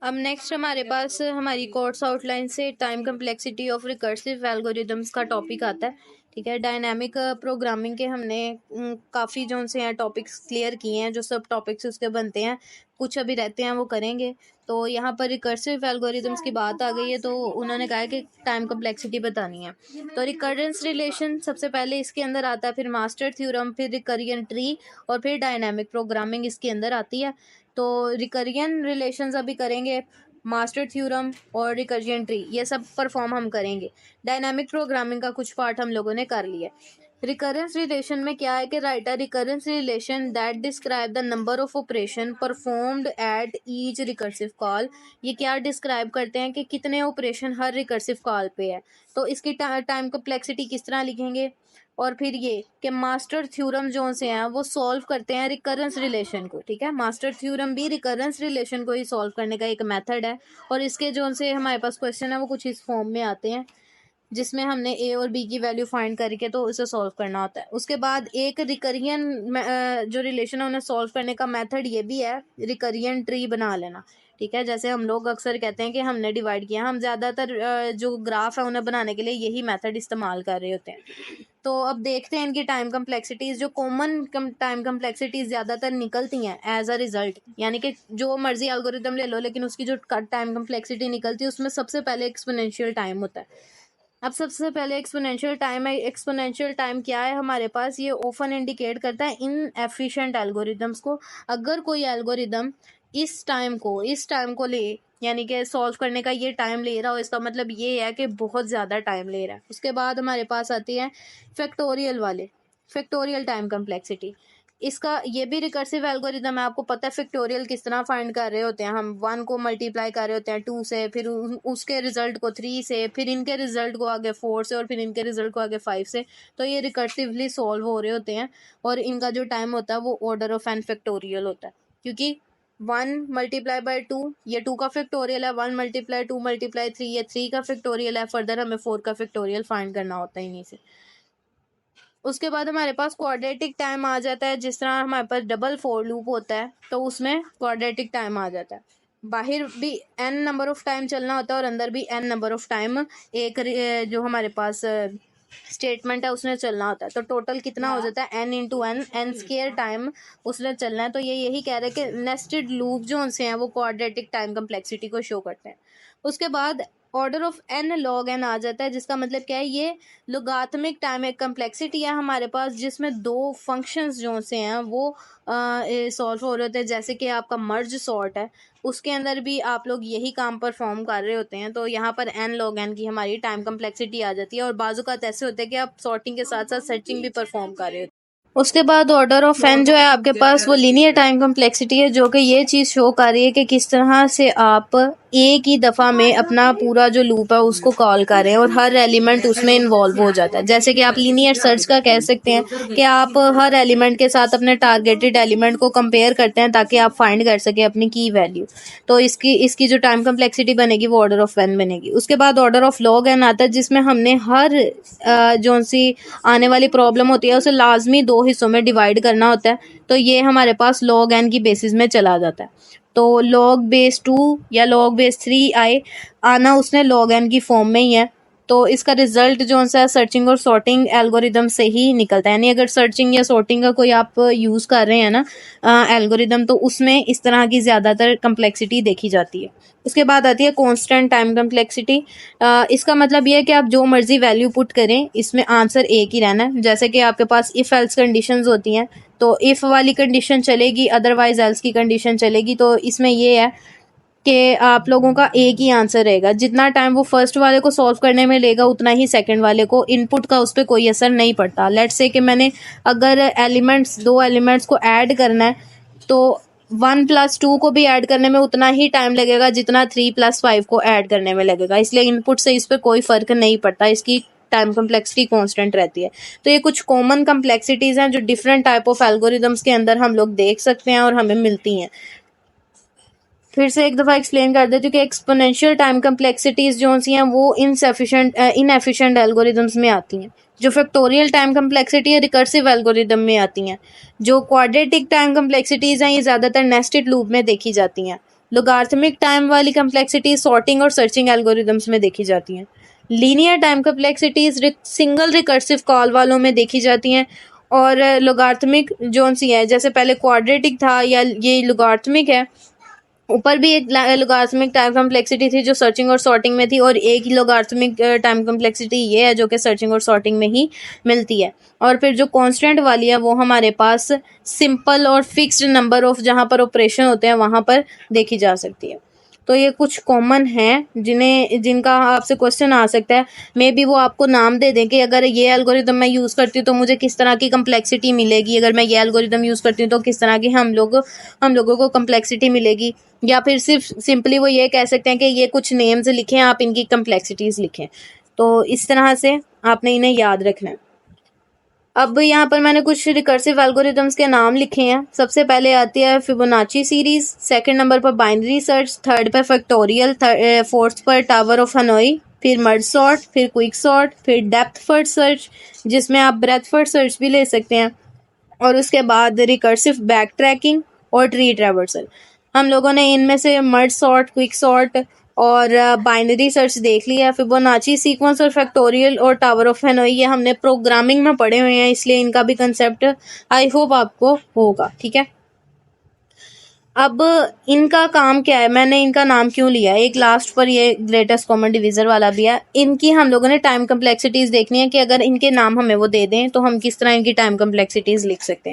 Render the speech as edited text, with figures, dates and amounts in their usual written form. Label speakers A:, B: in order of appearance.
A: अब नेक्स्ट हमारे पास हमारी कोर्स आउटलाइन से time complexity of recursive algorithms का टॉपिक आता है। ठीक है, डायनामिक प्रोग्रामिंग के हमने काफ़ी जो से हैं टॉपिक्स क्लियर किए हैं, जो सब टॉपिक्स उसके बनते हैं, कुछ अभी रहते हैं वो करेंगे। तो यहाँ पर रिकर्सिव एल्गोरिदम्स की बात आ गई है, तो उन्होंने कहा है कि टाइम कम्प्लेक्सिटी बतानी है। तो रिकरेंस रिलेशन सबसे पहले इसके अंदर आता है, फिर मास्टर थ्योरम, फिर रिकरियन ट्री और फिर डायनामिक प्रोग्रामिंग इसके अंदर आती है। तो रिकरियन रिलेशंस अभी करेंगे, मास्टर थ्योरम और रिकर्जन ट्री ये सब परफॉर्म हम करेंगे। डायनामिक प्रोग्रामिंग का कुछ पार्ट हम लोगों ने कर लिया। रिकरेंस रिलेशन में क्या है कि right a recurrence relation that describe the number of operation performed at each recursive call. ये क्या डिस्क्राइब करते हैं कि कितने ऑपरेशन हर रिकर्सिव कॉल पे है। तो इसकी टाइम कम्प्लेक्सिटी किस तरह लिखेंगे। और फिर ये कि मास्टर थ्योरम जो से हैं वो सॉल्व करते हैं रिकरेंस रिलेशन को। ठीक है, मास्टर थ्योरम भी रिकरेंस रिलेशन को ही सॉल्व करने का एक मेथड है। और इसके जो से हमारे पास क्वेश्चन है वो कुछ इस फॉर्म में आते हैं, जिसमें हमने ए और बी की वैल्यू फाइंड करके तो उसे सॉल्व करना होता है। उसके बाद एक रिकरियन जो रिलेशन है उन्हें सॉल्व करने का मेथड ये भी है, रिकरियन ट्री बना लेना। ठीक है, जैसे हम लोग अक्सर कहते हैं कि हमने डिवाइड किया, हम ज़्यादातर जो ग्राफ है उन्हें बनाने के लिए यही मेथड इस्तेमाल कर रहे होते हैं। तो अब देखते हैं इनकी टाइम कम्प्लेक्सिटीज़, जो कॉमन टाइम कम्प्लेक्सिटीज़ ज़्यादातर निकलती हैं एज अ रिजल्ट, यानी कि जो मर्जी एल्गोरिदम ले लो लेकिन उसकी जो टाइम कम्प्लेक्सिटी निकलती है उसमें सबसे पहले एक्सपोनेंशियल टाइम होता है। अब सबसे पहले एक्सपोनेंशियल टाइम है। एक्सपोनेंशियल टाइम क्या है हमारे पास, ये ऑफन इंडिकेट करता है इन एफिशिएंट एल्गोरिदम्स को। अगर कोई एल्गोरिदम इस टाइम को ले, यानी कि सॉल्व करने का ये टाइम ले रहा हो, इसका मतलब ये है कि बहुत ज़्यादा टाइम ले रहा है। उसके बाद हमारे पास आती है फैक्टोरियल टाइम कम्प्लेक्सिटी। इसका ये भी रिकर्सिव एल्गोरिदम है। आपको पता है फैक्टोरियल किस तरह फाइंड कर रहे होते हैं, हम 1 को मल्टीप्लाई कर रहे होते हैं 2 से, फिर उसके रिजल्ट को 3 से, फिर इनके रिजल्ट को आगे 4 से, और फिर इनके रिजल्ट को आगे 5 से। तो ये रिकर्सिवली सॉल्व हो रहे होते हैं और इनका जो टाइम होता है वो ऑर्डर ऑफ एन फैक्टोरियल होता है, क्योंकि 1 मल्टीप्लाई बाई 2 ये 2 का फैक्टोरियल है, 1 मल्टीप्लाई 2 मल्टीप्लाई 3 ये 3 का फैक्टोरियल है। फर्दर हमें 4 का फैक्टोरियल फाइंड करना होता है इन्हीं से। उसके बाद हमारे पास क्वाड्रेटिक टाइम आ जाता है, जिस तरह हमारे पास डबल फोर लूप होता है तो उसमें क्वाड्रेटिक टाइम आ जाता है। बाहर भी n नंबर ऑफ टाइम चलना होता है और अंदर भी n नंबर ऑफ टाइम एक जो हमारे पास स्टेटमेंट है उसने चलना होता है। तो टोटल कितना हो जाता है n into n square time उसने चलना है। तो ये यही कह रहे हैं कि नेस्टेड लूप जो उनसे हैं वो क्वाड्रेटिक टाइम कम्प्लेक्सिटी को शो करते हैं। उसके बाद order of n log n आ जाता है, जिसका मतलब क्या है, ये लोगाथमिक टाइम एक कम्प्लेक्सिटी है हमारे पास, जिसमें दो फंक्शंस जो से हैं वो सॉल्व हो रहे होते हैं। जैसे कि आपका मर्ज सॉर्ट है, उसके अंदर भी आप लोग यही काम परफॉर्म कर रहे होते हैं। तो यहाँ पर n log n की हमारी टाइम कम्प्लेक्सिटी आ जाती है। और बाज़ात ऐसे होते हैं कि आप सॉर्टिंग के साथ साथ सर्चिंग भी परफॉर्म कर रहे होते हैं। उसके बाद ऑर्डर ऑफ एन जो है आपके पास वो लीनियर टाइम कम्प्लेक्सिटी है, जो कि ये चीज़ शो कर रही है कि किस तरह से आप एक ही दफ़ा में अपना पूरा जो लूप है उसको कॉल कर रहे हैं और हर एलिमेंट उसमें इन्वॉल्व हो जाता है। जैसे कि आप लीनियर सर्च का कह सकते हैं कि आप हर एलिमेंट के साथ अपने टारगेटेड एलिमेंट को कंपेयर करते हैं ताकि आप फाइंड कर सकें अपनी की वैल्यू। तो इसकी जो टाइम कम्प्लेक्सिटी बनेगी वो ऑर्डर ऑफ एन बनेगी। उसके बाद ऑर्डर ऑफ लॉग एन आता है, जिसमें हमने हर जो सी आने वाली प्रॉब्लम होती है उसे लाजमी 2 हिस्सों में डिवाइड करना होता है। तो ये हमारे पास लॉग एन की बेसिस में चला जाता है। तो लॉग बेस 2 या लॉग बेस 3 आना उसने लॉग एन की फॉर्म में ही है। तो इसका रिजल्ट जो सा सर्चिंग और सॉर्टिंग एल्गोरिदम से ही निकलता है। यानी अगर सर्चिंग या सॉर्टिंग का कोई आप यूज़ कर रहे हैं ना एल्गोरिदम, तो उसमें इस तरह की ज़्यादातर कम्प्लेक्सिटी देखी जाती है। उसके बाद आती है कांस्टेंट टाइम कम्प्लेक्सिटी। इसका मतलब ये है कि आप जो मर्जी वैल्यू पुट करें इसमें आंसर एक ही रहना है। जैसे कि आपके पास इफ़ एल्स कंडीशंस होती हैं, तो इफ़ वाली कंडीशन चलेगी, अदरवाइज एल्स की कंडीशन चलेगी। तो इसमें ये है कि आप लोगों का एक ही आंसर रहेगा। जितना टाइम वो फर्स्ट वाले को सॉल्व करने में लेगा उतना ही सेकंड वाले को, इनपुट का उस पर कोई असर नहीं पड़ता। लेट्स से कि मैंने अगर दो एलिमेंट्स को ऐड करना है तो 1 + 2 को भी ऐड करने में उतना ही टाइम लगेगा जितना 3 + 5 को ऐड करने में लगेगा। इसलिए इनपुट से इस पर कोई फ़र्क नहीं पड़ता, इसकी टाइम कम्प्लेक्सिटी कांस्टेंट रहती है। तो ये कुछ कॉमन कम्प्लेक्सिटीज़ हैं जो डिफरेंट टाइप ऑफ एल्गोरिदम्स के अंदर हम लोग देख सकते हैं और हमें मिलती हैं। फिर से एक दफ़ा एक्सप्लेन कर देती हूँ कि एक्सपोनेंशियल टाइम कम्प्लेक्सिटीज़ जो सी हैं वो इनएफिशिएंट एल्गोरिदम्स में आती हैं। जो फैक्टोरियल टाइम कम्प्लेक्सिटी है रिकर्सिव एल्गोरिदम में आती हैं। जो क्वाड्रेटिक टाइम कम्प्लेक्सिटीज़ हैं ये ज़्यादातर नेस्टेड लूप में देखी जाती हैं। लोगार्थमिक टाइम वाली कम्प्लेक्सिटी सॉर्टिंग और सर्चिंग एल्गोरिदम्स में देखी जाती हैं। Linear time complexities single recursive call वालों में देखी जाती हैं। और लोगार्थमिक जोन सी है, जैसे पहले क्वाड्रेटिक था या ये लोगार्थमिक है, ऊपर भी एक लोगार्थमिक टाइम कम्प्लेक्सिटी थी जो सर्चिंग और सॉर्टिंग में थी, और एक ही लोगार्थमिक टाइम कम्प्लेक्सिटी ये है जो कि सर्चिंग और सॉर्टिंग में ही मिलती है। और फिर जो कांस्टेंट वाली है वो हमारे पास सिंपल और फिक्स्ड नंबर ऑफ जहाँ पर ऑपरेशन होते हैं वहाँ पर देखी जा सकती है। तो ये कुछ कॉमन हैं जिनका आपसे क्वेश्चन आ सकता है। मे बी वो आपको नाम दे दें कि अगर ये एल्गोरिदम मैं यूज़ करती हूँ तो मुझे किस तरह की कम्प्लेक्सिटी मिलेगी, अगर मैं ये एल्गोरिदम यूज़ करती हूँ तो किस तरह की हम लोगों को कम्प्लेक्सिटी मिलेगी, या फिर सिर्फ सिंपली वो ये कह सकते हैं कि ये कुछ नेम्स लिखें, आप इनकी कम्प्लेक्सिटीज़ लिखें। तो इस तरह से आपने इन्हें याद रखना है। अब यहाँ पर मैंने कुछ रिकर्सिव एल्गोरिदम्स के नाम लिखे हैं। सबसे पहले आती है फिबोनाची सीरीज, सेकंड नंबर पर बाइनरी सर्च, थर्ड पर फैक्टोरियल, फोर्थ पर टावर ऑफ हनोई, फिर मर्ज सॉर्ट, फिर क्विक सॉर्ट, फिर डेप्थ फर्स्ट सर्च जिसमें आप ब्रेथ फर्स्ट सर्च भी ले सकते हैं, और उसके बाद रिकर्सिव बैक ट्रैकिंग और ट्री ट्रैवर्सल। हम लोगों ने इनमें से मर्ज सॉर्ट, क्विक सॉर्ट और बाइनरी सर्च देख लिया। फिबोनाची सीक्वेंस और फैक्टोरियल और टावर ऑफ हेनोई ये हमने प्रोग्रामिंग में पढ़े हुए हैं, इसलिए इनका भी कंसेप्ट आई होप आपको होगा। ठीक है, अब इनका काम क्या है, मैंने इनका नाम क्यों लिया, एक लास्ट पर ये ग्रेटेस्ट कॉमन डिवीजर वाला भी है। इनकी हम लोगों ने टाइम कम्प्लेक्सिटीज़ देखनी है कि अगर इनके नाम हमें वो दे दें तो हम किस तरह इनकी टाइम कम्प्लेक्सिटीज़ लिख सकते हैं।